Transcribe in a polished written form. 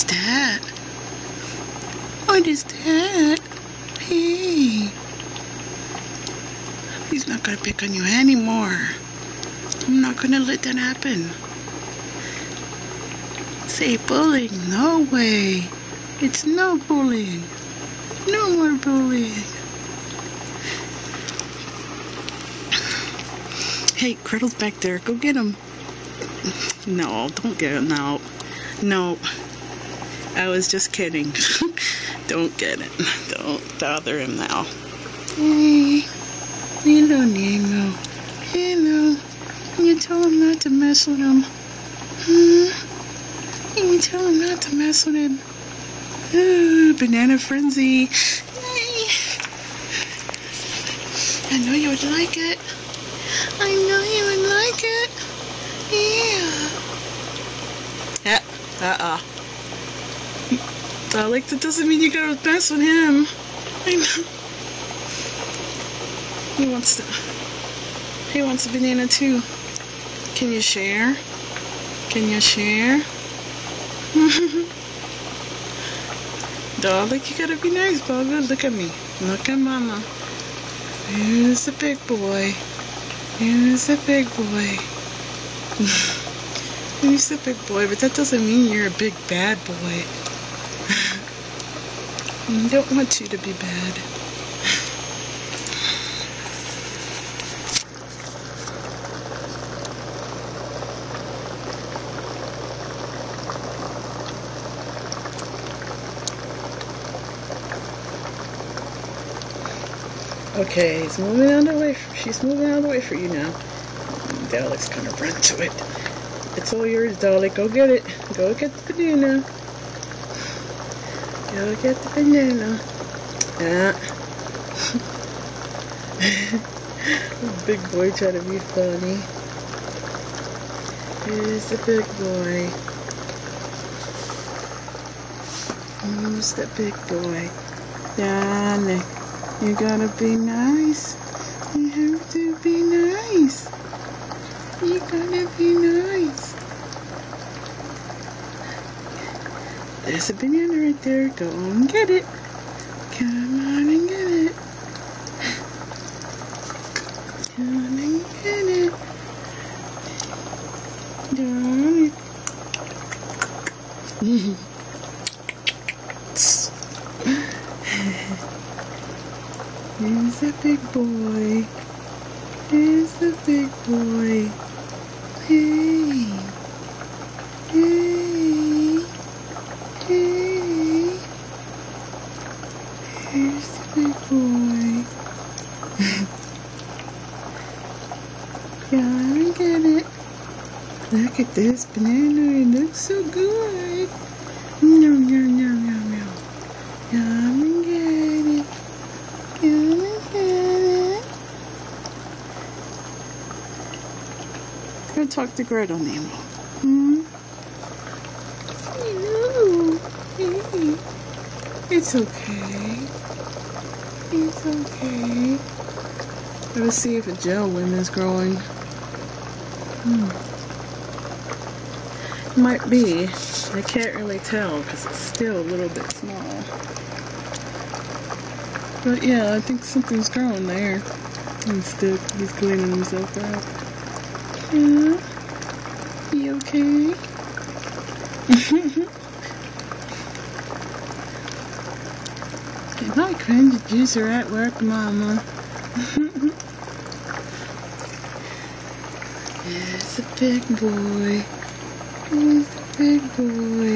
What's that? What is that? Hey. He's not gonna pick on you anymore. I'm not gonna let that happen. Say bullying. No way. It's no bullying. No more bullying. Hey, Gretel's back there. Go get him. No, don't get him now. No. I was just kidding. Don't get him. Don't bother him now. Hey. Hello, Nemo. Hello. You told him not to mess with him. You tell him not to mess with him. Ooh, banana frenzy. Hey. I know you would like it. I know you would like it. Yeah. Like that doesn't mean you gotta mess with him. I know. He wants a banana too. Can you share? Can you share? Dog, like you gotta be nice, Bubba. Look at me. Look at Mama. Here's the big boy. Here's the big boy. Here's the big boy, but that doesn't mean you're a big bad boy. I don't want you to be bad. Okay, he's moving out of the way. She's moving out of the way for you now. Dalek's gonna run to it. It's all yours, Dalek. Go get it. Go get the banana. Go get the banana. Yeah. Big boy trying to be funny. Here's the big boy. Who's the big boy? Dalek. You gotta be nice. You have to be nice. You gotta be nice. There's a banana right there. Go and get it. Come on and get it. Come on and get it. Darling. Here's the big boy. Here's the big boy. Hey. Hey. Hey. Here's the big boy. Gotta get it. Look at this banana. It looks so good. Nom, nom, nom, nom, nom. Come and get it. Come and get it. Go talk to Gretel, Nemo. Hello. Hey. It's okay. It's okay. Let's see if a gel limb is growing. Might be. I can't really tell because it's still a little bit small. But yeah, I think something's growing there. Instead, he's cleaning himself out. Yeah? You okay? My cranberry juice are at work, Mama. It's a big boy. He's a big boy.